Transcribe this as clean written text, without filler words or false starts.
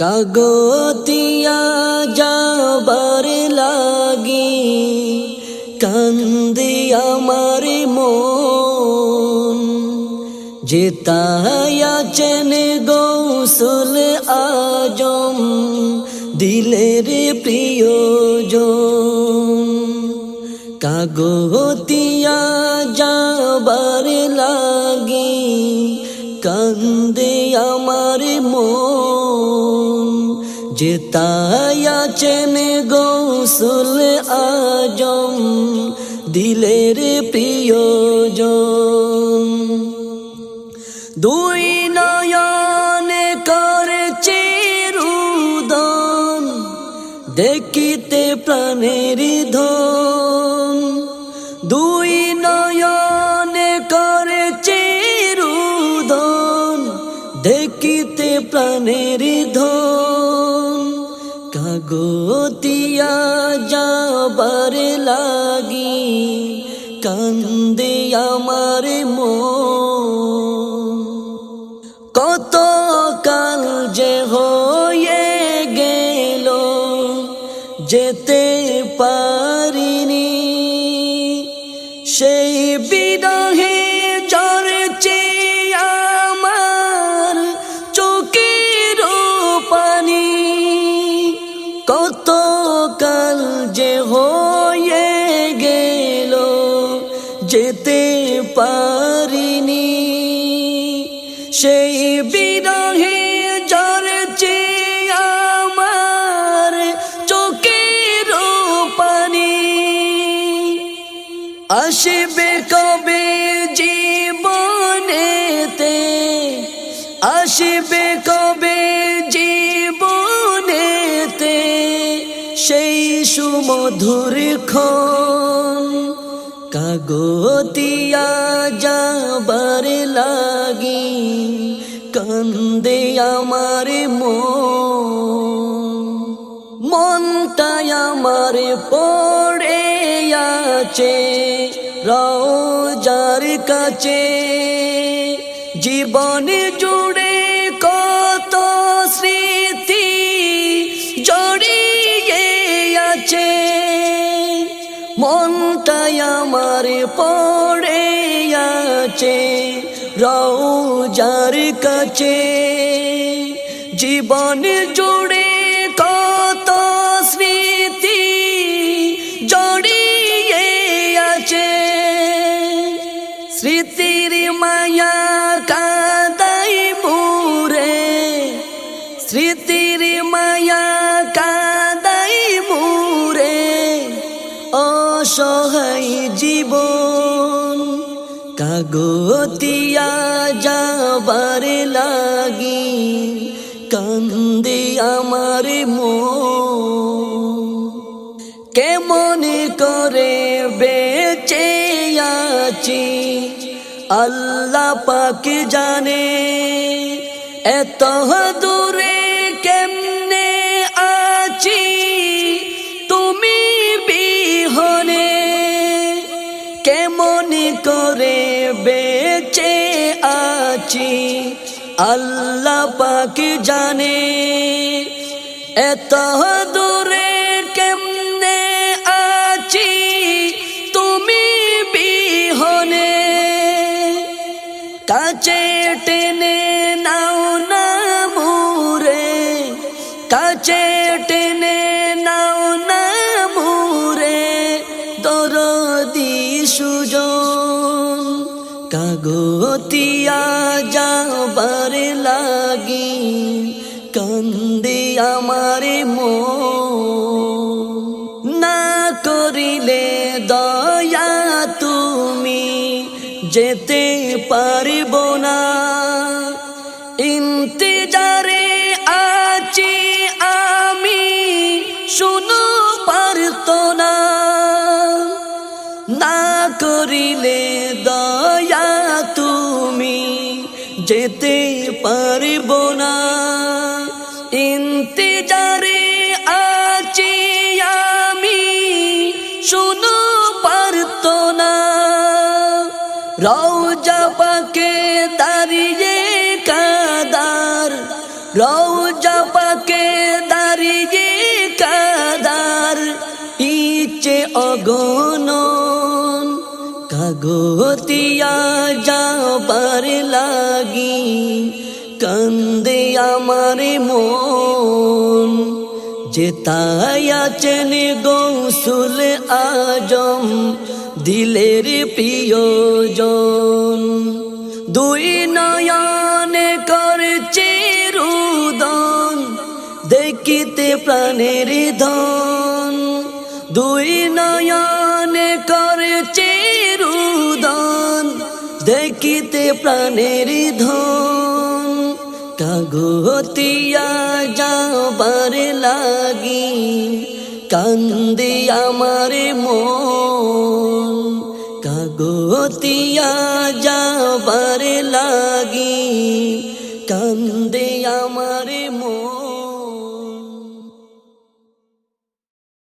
কাগতিয়া যাবার লাগি কান্দে আমার মন, যেতায়াছেন গৌসুল আজম দিলের প্রিয়জন। কাগতিয়া যাবার লাগি কান্দে আমার মন, যেতায়াছেন গৌসুল আজম দিলের প্রিয়জন। দুই নয়নে করছে রুদন দেখিতে প্রাণের ধন, দুই নয়নে করছে রুদন দেখিতে প্রাণের ধন। কাগতিয়া যাবার লাগি কান্দে আমার মন, কত কাল যে হয়ে গেল যেতে পারিনি, সেই বিরহে ঝরছে আমার চোখের পানি। কত কাল যে হয়ে গেল যেতে পারিনি, সেই বিরহে ঝরছে আমার চোখের পানি। আসবে কবে জীবনেতে, আসবে কবে জীবনেতে সেই সুমধুর ক্ষণ। কাগতিয়া যাবার লাগি কান্দে আমার মন, মনটাই আমার পড়ে আছে রওজার কাছে। জীবন জুড়ে কত স্মৃতি জড়িয়ে আছে, মনটাই আমার পড়ে আছে রওজার কাছে। জীবন জুড়ে কত স্মৃতি জড়িয়ে আছে, স্মৃতির মায়া কাঁদাই মুরে, স্মৃতির মায়া কাঁদাই মুরে অসহায় জীবন। কাগতিয়া যাবার লাগি কান্দে আমার মন, কেমন করে বেঁচে আছি আল্লাহ পাক জানে। এত দূরে কেমনে আছি তুমি বিহনে, কেমন করে বেঁচে আছি আল্লাহ পাক জানে। এত দূরে কেমনে আছি তুমি বিহনে, কাছে টেনে নাও না মুরে, কাছে টেনে নাও না মুরে দরদি সুজন। কাগতিয়া যাবার লাগি কান্দে আমার মন, না করিলে দয়া তুমি যেতে পারিব না। ইন্তেজারে আছি আমি শুনো পারতো না, না করিলে দয়া তুমি যেতে পারিব না। ইন্তেজারে আছি আমি শুনো পারতো না, রওজা পাকে দাঁড়িয়ে কাদার, রওজা পাকে গণন কাগতিয়া যাবার লাগি কান্দে আমার মন যে তাই আছেন গৌসুল আজম দিলের প্রিয়জন দুই নয়নে করছে রুদন দেখিতে প্রাণের ধন দুই নয়নে করছে রুদন দেখিতে প্রাণের ধন কাগতিয়া যাবার লাগি কান্দে আমার মন কাগতিয়া যাবার লাগি কান্দে আমার